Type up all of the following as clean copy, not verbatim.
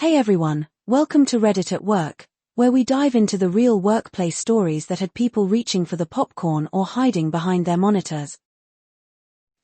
Hey everyone, welcome to Reddit at Work, where we dive into the real workplace stories that had people reaching for the popcorn or hiding behind their monitors.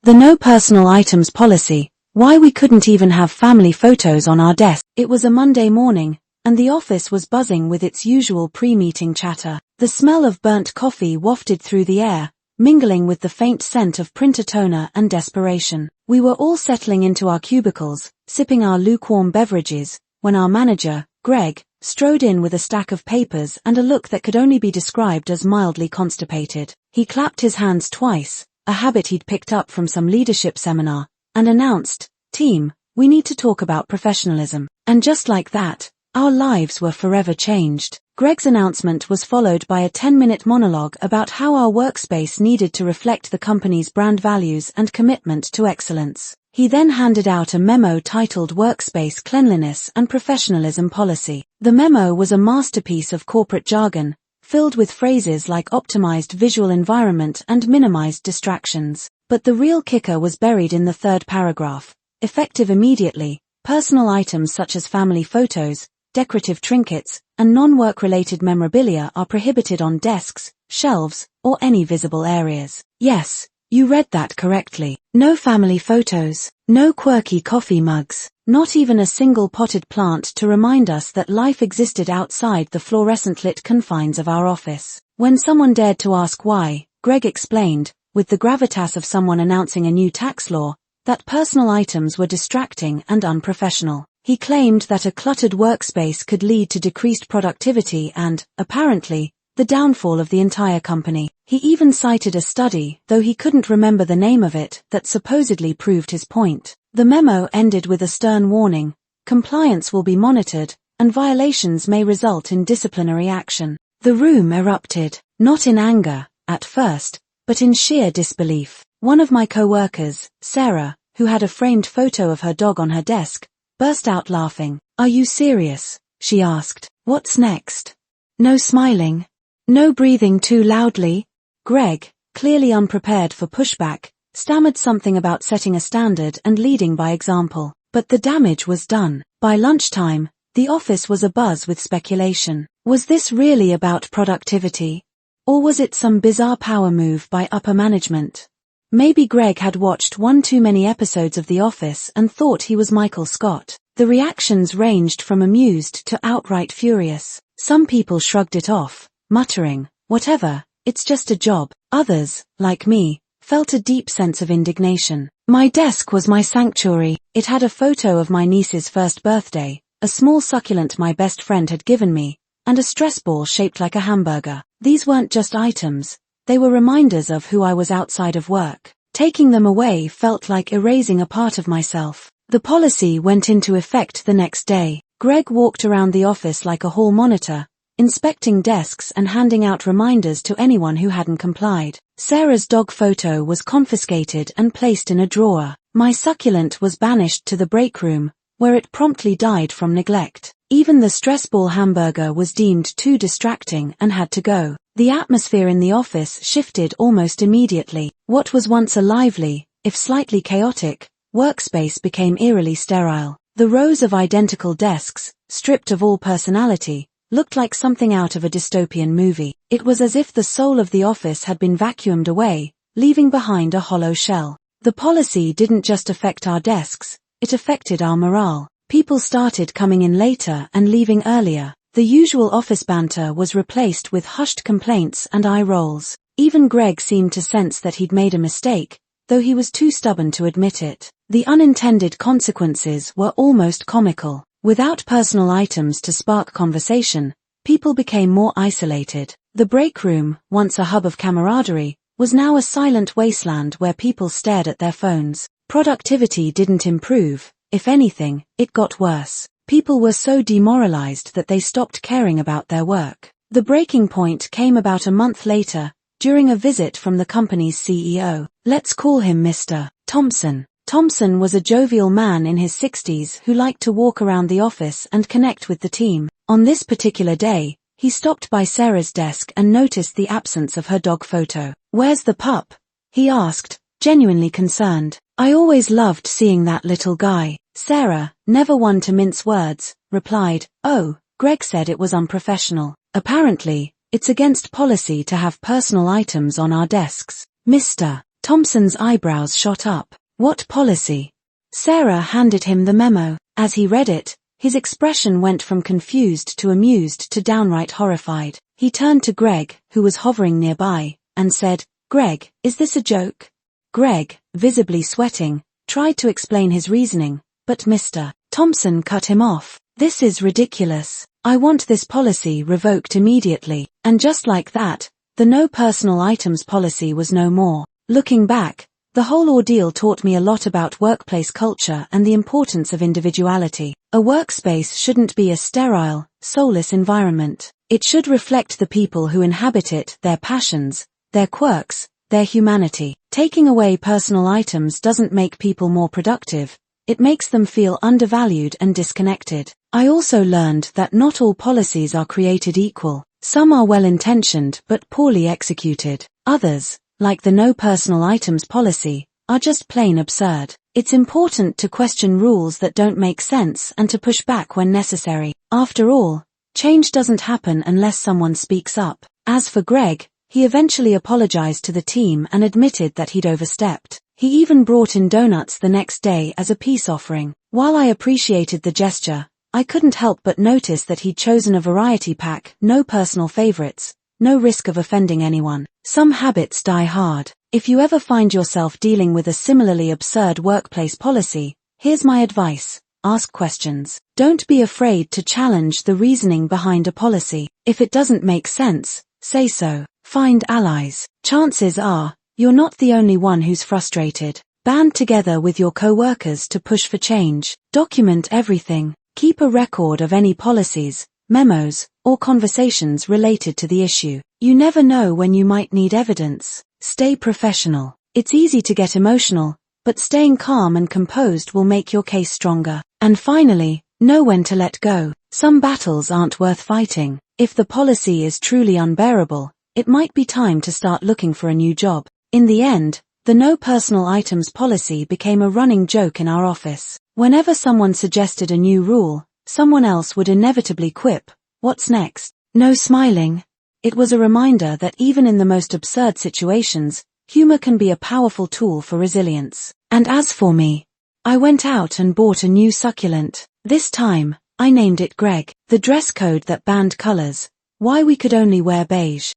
The no personal items policy, why we couldn't even have family photos on our desk. It was a Monday morning, and the office was buzzing with its usual pre-meeting chatter. The smell of burnt coffee wafted through the air, mingling with the faint scent of printer toner and desperation. We were all settling into our cubicles, sipping our lukewarm beverages, when our manager, Greg, strode in with a stack of papers and a look that could only be described as mildly constipated. He clapped his hands twice, a habit he'd picked up from some leadership seminar, and announced, "Team, we need to talk about professionalism." And just like that, our lives were forever changed. Greg's announcement was followed by a 10-minute monologue about how our workspace needed to reflect the company's brand values and commitment to excellence. He then handed out a memo titled Workspace Cleanliness and Professionalism Policy. The memo was a masterpiece of corporate jargon, filled with phrases like optimized visual environment and minimized distractions. But the real kicker was buried in the third paragraph. Effective immediately, personal items such as family photos, decorative trinkets, and non-work-related memorabilia are prohibited on desks, shelves, or any visible areas. Yes, you read that correctly. No family photos, no quirky coffee mugs, not even a single potted plant to remind us that life existed outside the fluorescent-lit confines of our office. When someone dared to ask why, Greg explained, with the gravitas of someone announcing a new tax law, that personal items were distracting and unprofessional. He claimed that a cluttered workspace could lead to decreased productivity and, apparently, the downfall of the entire company. He even cited a study, though he couldn't remember the name of it, that supposedly proved his point. The memo ended with a stern warning: compliance will be monitored, and violations may result in disciplinary action. The room erupted, not in anger, at first, but in sheer disbelief. One of my co-workers, Sarah, who had a framed photo of her dog on her desk, burst out laughing. "Are you serious?" she asked. "What's next? No smiling? No breathing too loudly?" Greg, clearly unprepared for pushback, stammered something about setting a standard and leading by example. But the damage was done. By lunchtime, the office was abuzz with speculation. Was this really about productivity? Or was it some bizarre power move by upper management? Maybe Greg had watched one too many episodes of The Office and thought he was Michael Scott. The reactions ranged from amused to outright furious. Some people shrugged it off, muttering, "Whatever, it's just a job." Others, like me, felt a deep sense of indignation. My desk was my sanctuary. It had a photo of my niece's first birthday, a small succulent my best friend had given me, and a stress ball shaped like a hamburger. These weren't just items. They were reminders of who I was outside of work. Taking them away felt like erasing a part of myself. The policy went into effect the next day. Greg walked around the office like a hall monitor, inspecting desks and handing out reminders to anyone who hadn't complied. Sarah's dog photo was confiscated and placed in a drawer. My succulent was banished to the break room, where it promptly died from neglect. Even the stress ball hamburger was deemed too distracting and had to go. The atmosphere in the office shifted almost immediately. What was once a lively, if slightly chaotic, workspace became eerily sterile. The rows of identical desks, stripped of all personality, looked like something out of a dystopian movie. It was as if the soul of the office had been vacuumed away, leaving behind a hollow shell. The policy didn't just affect our desks, it affected our morale. People started coming in later and leaving earlier. The usual office banter was replaced with hushed complaints and eye rolls. Even Greg seemed to sense that he'd made a mistake, though he was too stubborn to admit it. The unintended consequences were almost comical. Without personal items to spark conversation, people became more isolated. The break room, once a hub of camaraderie, was now a silent wasteland where people stared at their phones. Productivity didn't improve. If anything, it got worse. People were so demoralized that they stopped caring about their work. The breaking point came about a month later, during a visit from the company's CEO. Let's call him Mr. Thompson. Thompson was a jovial man in his 60s who liked to walk around the office and connect with the team. On this particular day, he stopped by Sarah's desk and noticed the absence of her dog photo. "Where's the pup?" he asked, genuinely concerned. "I always loved seeing that little guy." Sarah, never one to mince words, replied, "Oh, Greg said it was unprofessional. Apparently, it's against policy to have personal items on our desks." Mr. Thompson's eyebrows shot up. "What policy?" Sarah handed him the memo. As he read it, his expression went from confused to amused to downright horrified. He turned to Greg, who was hovering nearby, and said, "Greg, is this a joke?" Greg, visibly sweating, tried to explain his reasoning, but Mr. Thompson cut him off. "This is ridiculous. I want this policy revoked immediately." And just like that, the no personal items policy was no more. Looking back, the whole ordeal taught me a lot about workplace culture and the importance of individuality. A workspace shouldn't be a sterile, soulless environment. It should reflect the people who inhabit it, their passions, their quirks, their humanity. Taking away personal items doesn't make people more productive, it makes them feel undervalued and disconnected. I also learned that not all policies are created equal. Some are well-intentioned but poorly executed. Others, like the no personal items policy, are just plain absurd. It's important to question rules that don't make sense and to push back when necessary. After all, change doesn't happen unless someone speaks up. As for Greg, he eventually apologized to the team and admitted that he'd overstepped. He even brought in donuts the next day as a peace offering. While I appreciated the gesture, I couldn't help but notice that he'd chosen a variety pack, no personal favorites, no risk of offending anyone. Some habits die hard. If you ever find yourself dealing with a similarly absurd workplace policy, here's my advice: ask questions. Don't be afraid to challenge the reasoning behind a policy. If it doesn't make sense, say so. Find allies. Chances are, you're not the only one who's frustrated. Band together with your co-workers to push for change. Document everything. Keep a record of any policies, memos, or conversations related to the issue. You never know when you might need evidence. Stay professional. It's easy to get emotional, but staying calm and composed will make your case stronger. And finally, know when to let go. Some battles aren't worth fighting. If the policy is truly unbearable, it might be time to start looking for a new job. In the end, the no personal items policy became a running joke in our office. Whenever someone suggested a new rule, someone else would inevitably quip, "What's next?" No smiling. It was a reminder that even in the most absurd situations, humor can be a powerful tool for resilience. And as for me, I went out and bought a new succulent. This time, I named it Greg. The dress code that banned colors, why we could only wear beige.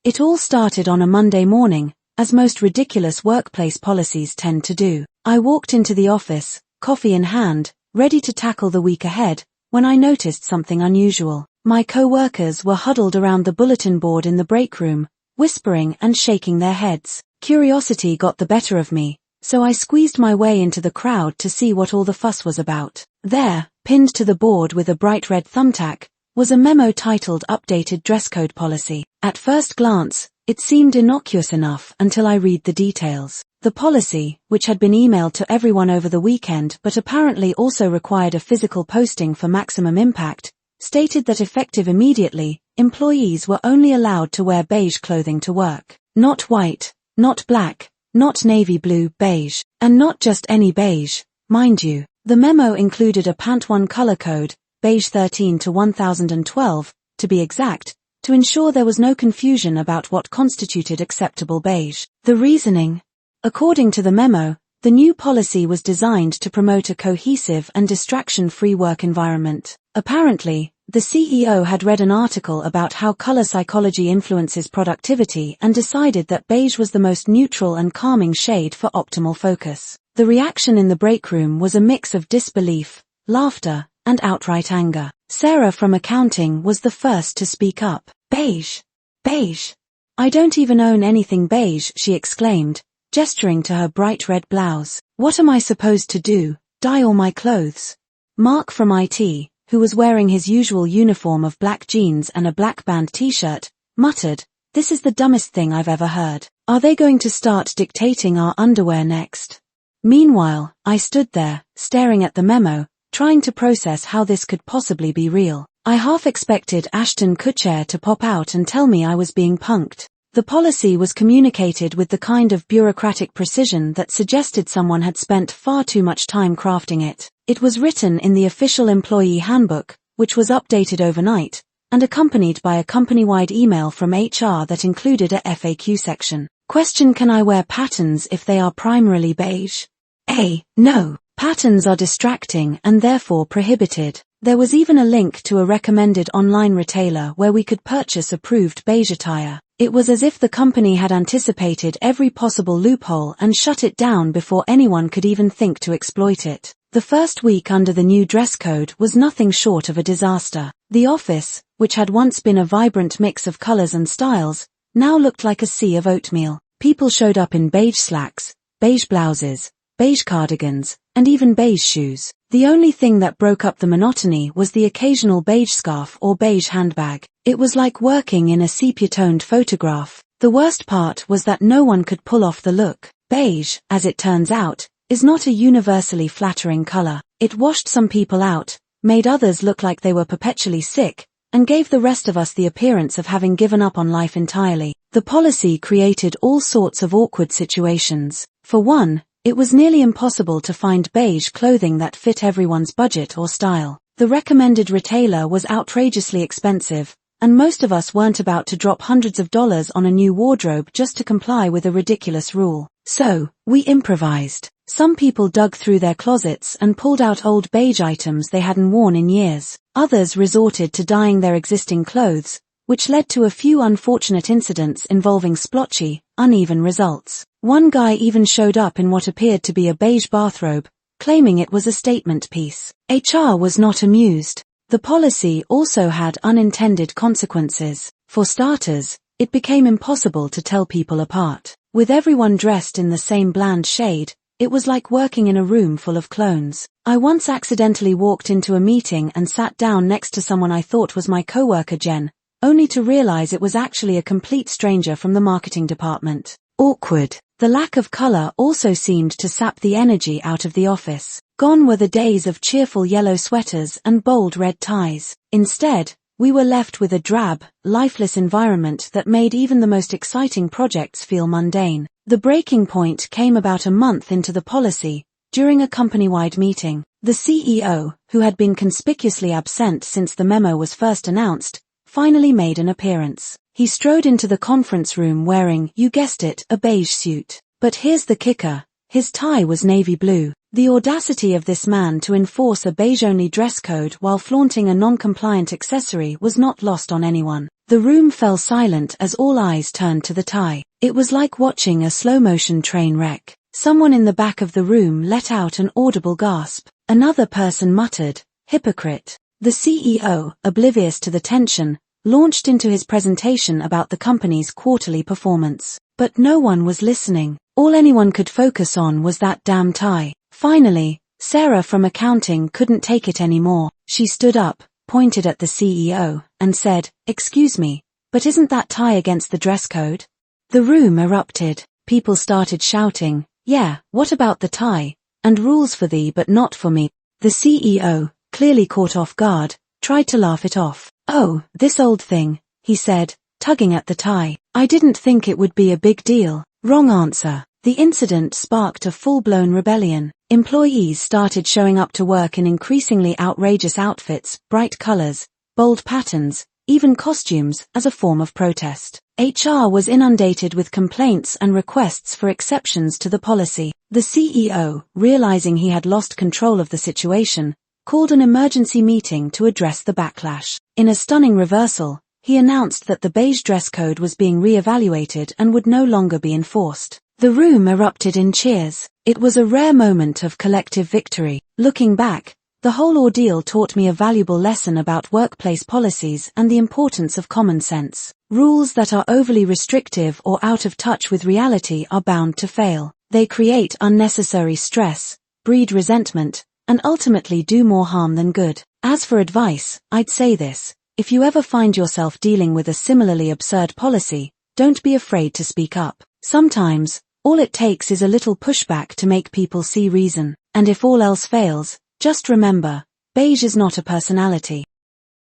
It all started on a Monday morning, as most ridiculous workplace policies tend to do. I walked into the office, coffee in hand, ready to tackle the week ahead, when I noticed something unusual. My co-workers were huddled around the bulletin board in the break room, whispering and shaking their heads. Curiosity got the better of me, so I squeezed my way into the crowd to see what all the fuss was about. There, pinned to the board with a bright red thumbtack, was a memo titled Updated Dress Code Policy. At first glance, it seemed innocuous enough until I read the details. The policy, which had been emailed to everyone over the weekend but apparently also required a physical posting for maximum impact, stated that effective immediately, employees were only allowed to wear beige clothing to work. Not white, not black, not navy blue, beige. And not just any beige, mind you. The memo included a Pant 1 color code, beige 13 to 1012, to be exact, to ensure there was no confusion about what constituted acceptable beige. The reasoning? According to the memo, the new policy was designed to promote a cohesive and distraction-free work environment. Apparently, the CEO had read an article about how color psychology influences productivity and decided that beige was the most neutral and calming shade for optimal focus. The reaction in the break room was a mix of disbelief, laughter, and outright anger. Sarah from accounting was the first to speak up. "Beige? Beige? I don't even own anything beige," she exclaimed, gesturing to her bright red blouse. "What am I supposed to do, dye all my clothes?" Mark from IT, who was wearing his usual uniform of black jeans and a black band t-shirt, muttered, "This is the dumbest thing I've ever heard. Are they going to start dictating our underwear next?" Meanwhile, I stood there, staring at the memo, trying to process how this could possibly be real. I half expected Ashton Kutcher to pop out and tell me I was being punked. The policy was communicated with the kind of bureaucratic precision that suggested someone had spent far too much time crafting it. It was written in the official employee handbook, which was updated overnight, and accompanied by a company-wide email from HR that included a FAQ section. Question: can I wear patterns if they are primarily beige? A. No. Patterns are distracting and therefore prohibited. There was even a link to a recommended online retailer where we could purchase approved beige attire. It was as if the company had anticipated every possible loophole and shut it down before anyone could even think to exploit it. The first week under the new dress code was nothing short of a disaster. The office, which had once been a vibrant mix of colors and styles, now looked like a sea of oatmeal. People showed up in beige slacks, beige blouses, beige cardigans, and even beige shoes. The only thing that broke up the monotony was the occasional beige scarf or beige handbag. It was like working in a sepia-toned photograph. The worst part was that no one could pull off the look. Beige, as it turns out, is not a universally flattering color. It washed some people out, made others look like they were perpetually sick, and gave the rest of us the appearance of having given up on life entirely. The policy created all sorts of awkward situations. For one, it was nearly impossible to find beige clothing that fit everyone's budget or style. The recommended retailer was outrageously expensive, and most of us weren't about to drop hundreds of dollars on a new wardrobe just to comply with a ridiculous rule. So, we improvised. Some people dug through their closets and pulled out old beige items they hadn't worn in years. Others resorted to dyeing their existing clothes, which led to a few unfortunate incidents involving splotchy, uneven results. One guy even showed up in what appeared to be a beige bathrobe, claiming it was a statement piece. HR was not amused. The policy also had unintended consequences. For starters, it became impossible to tell people apart. With everyone dressed in the same bland shade, it was like working in a room full of clones. I once accidentally walked into a meeting and sat down next to someone I thought was my coworker Jen, only to realize it was actually a complete stranger from the marketing department. Awkward. The lack of color also seemed to sap the energy out of the office. Gone were the days of cheerful yellow sweaters and bold red ties. Instead, we were left with a drab, lifeless environment that made even the most exciting projects feel mundane. The breaking point came about a month into the policy, during a company-wide meeting. The CEO, who had been conspicuously absent since the memo was first announced, finally made an appearance. He strode into the conference room wearing, you guessed it, a beige suit. But here's the kicker. His tie was navy blue. The audacity of this man to enforce a beige-only dress code while flaunting a non-compliant accessory was not lost on anyone. The room fell silent as all eyes turned to the tie. It was like watching a slow-motion train wreck. Someone in the back of the room let out an audible gasp. Another person muttered, hypocrite. The CEO, oblivious to the tension, launched into his presentation about the company's quarterly performance. But no one was listening. All anyone could focus on was that damn tie. Finally, Sarah from accounting couldn't take it anymore. She stood up, pointed at the CEO, and said, excuse me, but isn't that tie against the dress code? The room erupted. People started shouting, yeah, what about the tie? And rules for thee but not for me. The CEO, clearly caught off guard, tried to laugh it off. Oh, this old thing, he said, tugging at the tie. I didn't think it would be a big deal. Wrong answer. The incident sparked a full-blown rebellion. Employees started showing up to work in increasingly outrageous outfits, bright colors, bold patterns, even costumes, as a form of protest. HR was inundated with complaints and requests for exceptions to the policy. The CEO, realizing he had lost control of the situation, called an emergency meeting to address the backlash. In a stunning reversal, he announced that the beige dress code was being re-evaluated and would no longer be enforced. The room erupted in cheers. It was a rare moment of collective victory. Looking back, the whole ordeal taught me a valuable lesson about workplace policies and the importance of common sense. Rules that are overly restrictive or out of touch with reality are bound to fail. They create unnecessary stress, breed resentment, and ultimately do more harm than good. As for advice, I'd say this. If you ever find yourself dealing with a similarly absurd policy, don't be afraid to speak up. Sometimes, all it takes is a little pushback to make people see reason. And if all else fails, just remember, beige is not a personality.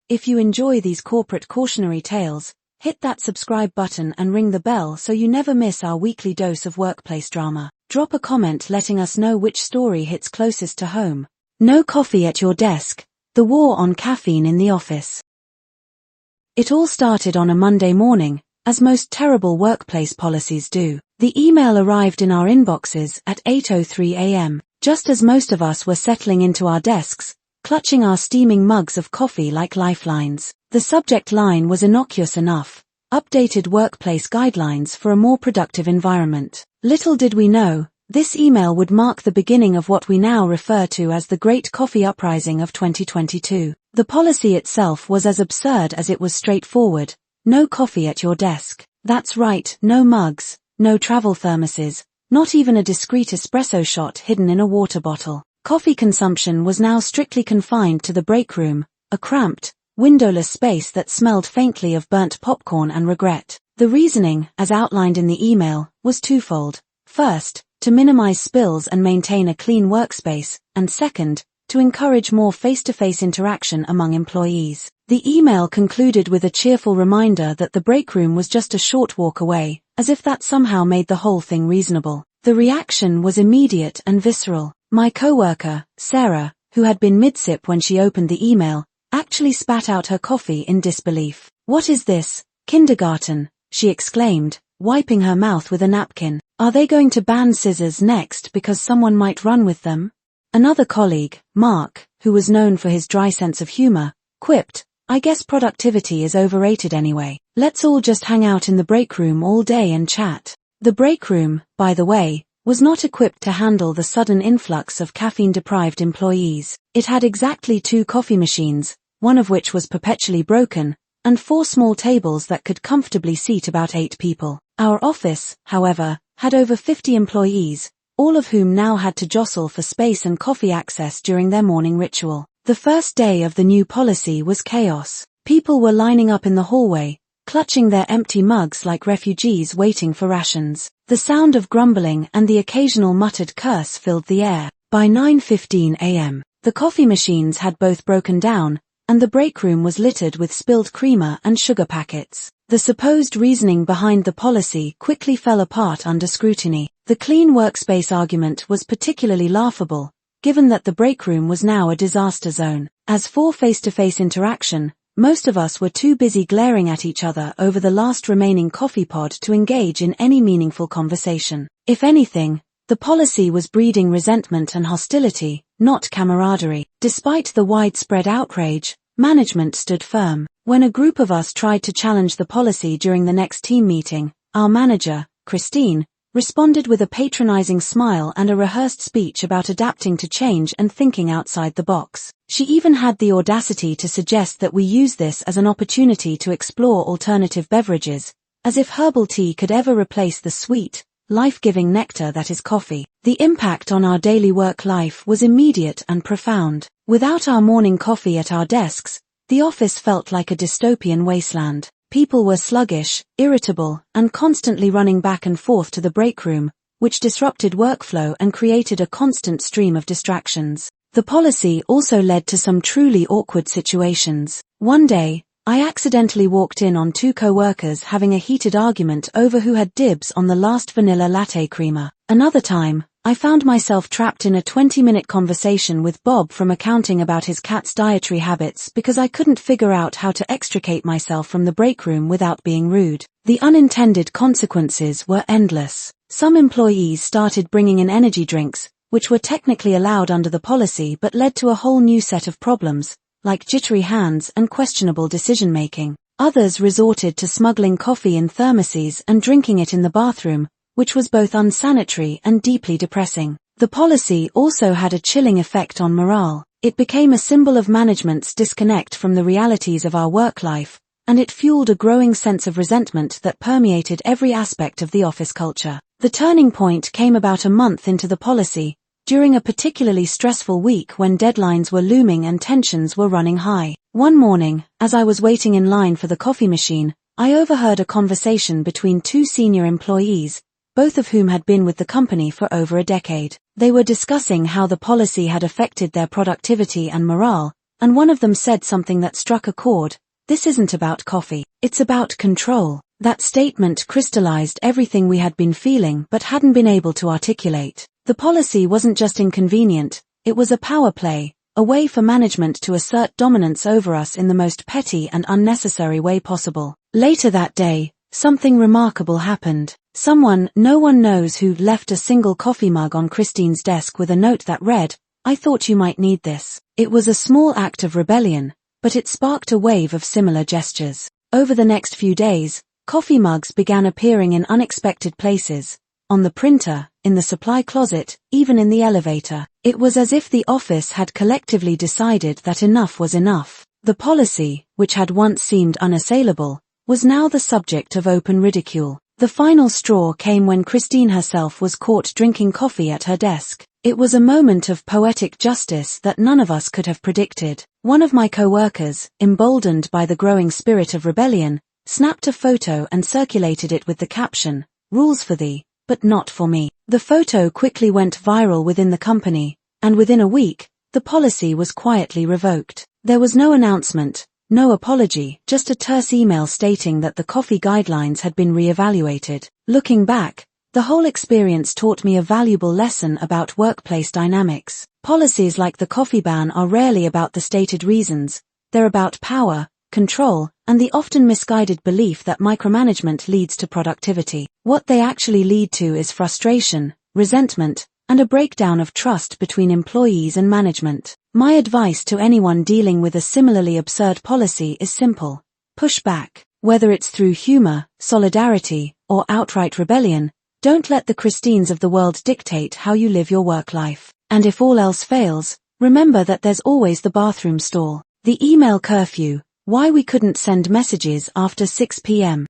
If you enjoy these corporate cautionary tales, Hit that subscribe button and ring the bell so you never miss our weekly dose of workplace drama. Drop a comment letting us know which story hits closest to home. No coffee at your desk. The war on caffeine in the office. It all started on a Monday morning, as most terrible workplace policies do. The email arrived in our inboxes at 8:03 a.m., just as most of us were settling into our desks, clutching our steaming mugs of coffee like lifelines. The subject line was innocuous enough: updated workplace guidelines for a more productive environment. Little did we know, this email would mark the beginning of what we now refer to as the Great Coffee Uprising of 2022. The policy itself was as absurd as it was straightforward: no coffee at your desk. That's right, no mugs, no travel thermoses, not even a discreet espresso shot hidden in a water bottle. Coffee consumption was now strictly confined to the break room, a cramped, windowless space that smelled faintly of burnt popcorn and regret. The reasoning, as outlined in the email, was twofold. First, to minimize spills and maintain a clean workspace, and second, to encourage more face-to-face interaction among employees. The email concluded with a cheerful reminder that the break room was just a short walk away, as if that somehow made the whole thing reasonable. The reaction was immediate and visceral. My coworker, Sarah, who had been mid-sip when she opened the email, actually spat out her coffee in disbelief. "What is this, kindergarten?" she exclaimed, wiping her mouth with a napkin. "Are they going to ban scissors next because someone might run with them?" Another colleague, Mark, who was known for his dry sense of humor, quipped, "I guess productivity is overrated anyway. Let's all just hang out in the break room all day and chat." The break room, by the way, was not equipped to handle the sudden influx of caffeine-deprived employees. It had exactly 2 coffee machines, one of which was perpetually broken, and 4 small tables that could comfortably seat about 8 people. Our office, however, had over 50 employees, all of whom now had to jostle for space and coffee access during their morning ritual. The first day of the new policy was chaos. People were lining up in the hallway, clutching their empty mugs like refugees waiting for rations. The sound of grumbling and the occasional muttered curse filled the air. By 9:15 a.m., the coffee machines had both broken down, and the break room was littered with spilled creamer and sugar packets. The supposed reasoning behind the policy quickly fell apart under scrutiny. The clean workspace argument was particularly laughable, given that the break room was now a disaster zone. As for face-to-face interaction, most of us were too busy glaring at each other over the last remaining coffee pod to engage in any meaningful conversation. If anything, the policy was breeding resentment and hostility, not camaraderie. Despite the widespread outrage, management stood firm. When a group of us tried to challenge the policy during the next team meeting, our manager, Christine, responded with a patronizing smile and a rehearsed speech about adapting to change and thinking outside the box. She even had the audacity to suggest that we use this as an opportunity to explore alternative beverages, as if herbal tea could ever replace the sweet, life-giving nectar that is coffee. The impact on our daily work life was immediate and profound. Without our morning coffee at our desks, the office felt like a dystopian wasteland. People were sluggish, irritable, and constantly running back and forth to the break room, which disrupted workflow and created a constant stream of distractions. The policy also led to some truly awkward situations. One day, I accidentally walked in on 2 co-workers having a heated argument over who had dibs on the last vanilla latte creamer. Another time, I found myself trapped in a 20-minute conversation with Bob from accounting about his cat's dietary habits because I couldn't figure out how to extricate myself from the break room without being rude. The unintended consequences were endless. Some employees started bringing in energy drinks, which were technically allowed under the policy but led to a whole new set of problems, like jittery hands and questionable decision-making. Others resorted to smuggling coffee in thermoses and drinking it in the bathroom, which was both unsanitary and deeply depressing. The policy also had a chilling effect on morale. It became a symbol of management's disconnect from the realities of our work life, and it fueled a growing sense of resentment that permeated every aspect of the office culture. The turning point came about a month into the policy, during a particularly stressful week when deadlines were looming and tensions were running high. One morning, as I was waiting in line for the coffee machine, I overheard a conversation between 2 senior employees, both of whom had been with the company for over a decade. They were discussing how the policy had affected their productivity and morale, and one of them said something that struck a chord, "This isn't about coffee. It's about control." That statement crystallized everything we had been feeling but hadn't been able to articulate. The policy wasn't just inconvenient, it was a power play, a way for management to assert dominance over us in the most petty and unnecessary way possible. Later that day, something remarkable happened. Someone, no one knows who, left a single coffee mug on Christine's desk with a note that read, "I thought you might need this." It was a small act of rebellion, but it sparked a wave of similar gestures. Over the next few days, coffee mugs began appearing in unexpected places, on the printer, in the supply closet, even in the elevator. It was as if the office had collectively decided that enough was enough. The policy, which had once seemed unassailable, was now the subject of open ridicule. The final straw came when Christine herself was caught drinking coffee at her desk. It was a moment of poetic justice that none of us could have predicted. One of my co-workers, emboldened by the growing spirit of rebellion, snapped a photo and circulated it with the caption, "Rules for thee, but not for me." The photo quickly went viral within the company, and within a week, the policy was quietly revoked. There was no announcement, no apology, just a terse email stating that the coffee guidelines had been re-evaluated. Looking back, the whole experience taught me a valuable lesson about workplace dynamics. Policies like the coffee ban are rarely about the stated reasons, they're about power, control, and the often misguided belief that micromanagement leads to productivity. What they actually lead to is frustration, resentment, and a breakdown of trust between employees and management. My advice to anyone dealing with a similarly absurd policy is simple. Push back. Whether it's through humor, solidarity, or outright rebellion, don't let the Christines of the world dictate how you live your work life. And if all else fails, remember that there's always the bathroom stall. The email curfew. Why we couldn't send messages after 6 p.m.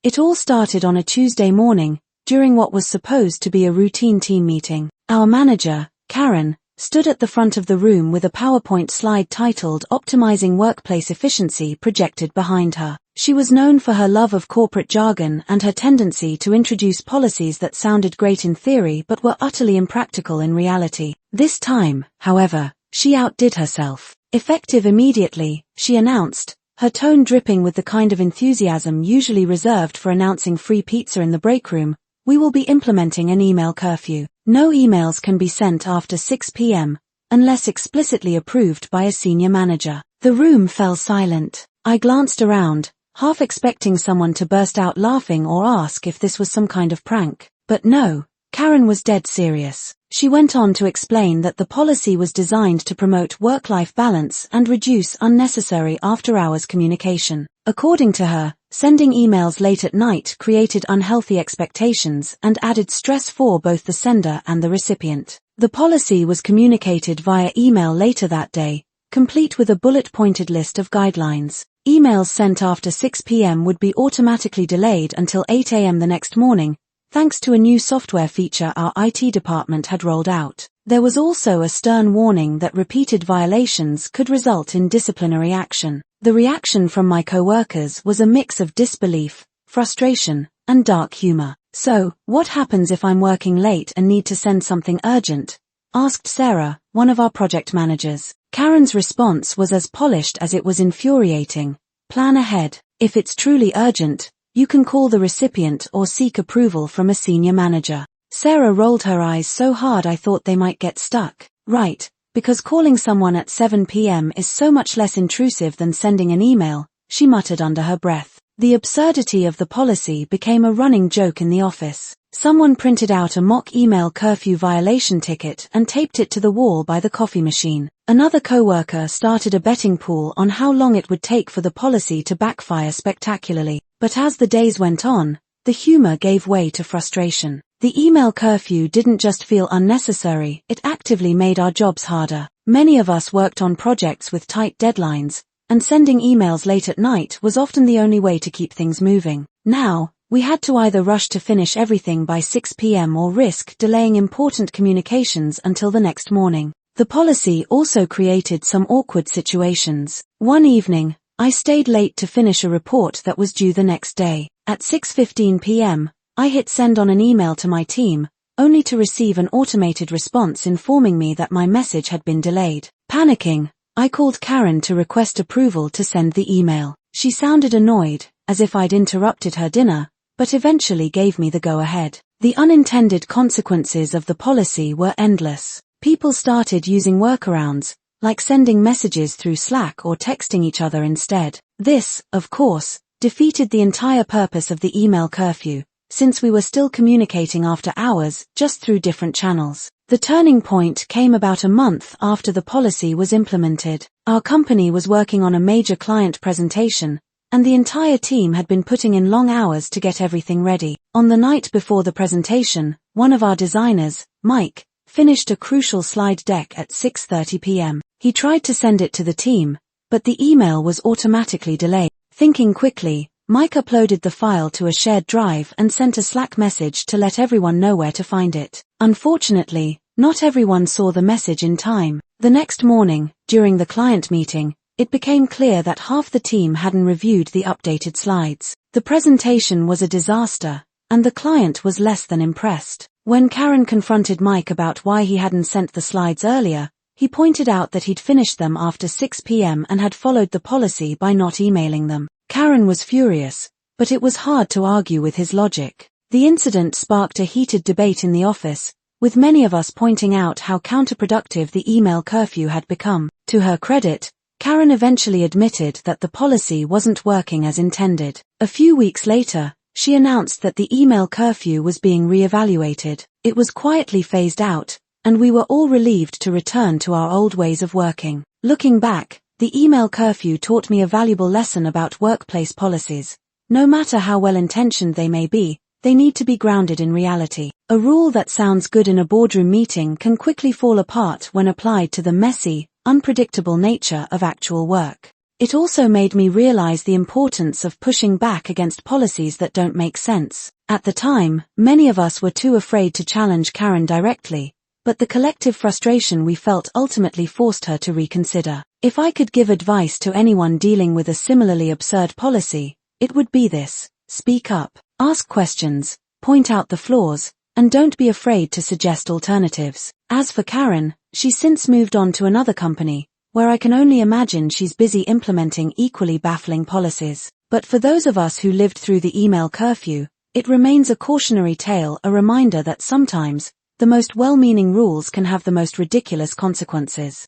It all started on a Tuesday morning, during what was supposed to be a routine team meeting. Our manager, Karen, stood at the front of the room with a PowerPoint slide titled "Optimizing Workplace Efficiency" projected behind her. She was known for her love of corporate jargon and her tendency to introduce policies that sounded great in theory but were utterly impractical in reality. This time, however, she outdid herself. Effective immediately, she announced, her tone dripping with the kind of enthusiasm usually reserved for announcing free pizza in the break room, "We will be implementing an email curfew. No emails can be sent after 6 p.m., unless explicitly approved by a senior manager." The room fell silent. I glanced around, half expecting someone to burst out laughing or ask if this was some kind of prank. But no, Karen was dead serious. She went on to explain that the policy was designed to promote work-life balance and reduce unnecessary after-hours communication. According to her, sending emails late at night created unhealthy expectations and added stress for both the sender and the recipient. The policy was communicated via email later that day, complete with a bullet-pointed list of guidelines. Emails sent after 6 p.m. would be automatically delayed until 8 a.m. the next morning, thanks to a new software feature our IT department had rolled out. There was also a stern warning that repeated violations could result in disciplinary action. The reaction from my co-workers was a mix of disbelief, frustration, and dark humor. "So, what happens if I'm working late and need to send something urgent?" asked Sarah, one of our project managers. Karen's response was as polished as it was infuriating. "Plan ahead. If it's truly urgent, you can call the recipient or seek approval from a senior manager." Sarah rolled her eyes so hard I thought they might get stuck. "Right, because calling someone at 7 p.m. is so much less intrusive than sending an email," she muttered under her breath. The absurdity of the policy became a running joke in the office. Someone printed out a mock email curfew violation ticket and taped it to the wall by the coffee machine. Another coworker started a betting pool on how long it would take for the policy to backfire spectacularly. But as the days went on, the humor gave way to frustration. The email curfew didn't just feel unnecessary, it actively made our jobs harder. Many of us worked on projects with tight deadlines, and sending emails late at night was often the only way to keep things moving. Now, we had to either rush to finish everything by 6 p.m. or risk delaying important communications until the next morning. The policy also created some awkward situations. One evening, I stayed late to finish a report that was due the next day. At 6:15 p.m., I hit send on an email to my team, only to receive an automated response informing me that my message had been delayed. Panicking, I called Karen to request approval to send the email. She sounded annoyed, as if I'd interrupted her dinner, but eventually gave me the go-ahead. The unintended consequences of the policy were endless. People started using workarounds, like sending messages through Slack or texting each other instead. This, of course, defeated the entire purpose of the email curfew, since we were still communicating after hours, just through different channels. The turning point came about a month after the policy was implemented. Our company was working on a major client presentation, and the entire team had been putting in long hours to get everything ready. On the night before the presentation, one of our designers, Mike, finished a crucial slide deck at 6:30 p.m. He tried to send it to the team, but the email was automatically delayed. Thinking quickly, Mike uploaded the file to a shared drive and sent a Slack message to let everyone know where to find it. Unfortunately, not everyone saw the message in time. The next morning, during the client meeting, it became clear that half the team hadn't reviewed the updated slides. The presentation was a disaster, and the client was less than impressed. When Karen confronted Mike about why he hadn't sent the slides earlier, he pointed out that he'd finished them after 6 p.m. and had followed the policy by not emailing them. Karen was furious, but it was hard to argue with his logic. The incident sparked a heated debate in the office, with many of us pointing out how counterproductive the email curfew had become. To her credit, Karen eventually admitted that the policy wasn't working as intended. A few weeks later, she announced that the email curfew was being re-evaluated. It was quietly phased out, and we were all relieved to return to our old ways of working. Looking back, the email curfew taught me a valuable lesson about workplace policies. No matter how well-intentioned they may be, they need to be grounded in reality. A rule that sounds good in a boardroom meeting can quickly fall apart when applied to the messy, unpredictable nature of actual work. It also made me realize the importance of pushing back against policies that don't make sense. At the time, many of us were too afraid to challenge Karen directly, but the collective frustration we felt ultimately forced her to reconsider. If I could give advice to anyone dealing with a similarly absurd policy, it would be this: speak up, ask questions, point out the flaws, and don't be afraid to suggest alternatives. As for Karen, she's since moved on to another company, where I can only imagine she's busy implementing equally baffling policies. But for those of us who lived through the email curfew, it remains a cautionary tale, a reminder that sometimes, the most well-meaning rules can have the most ridiculous consequences.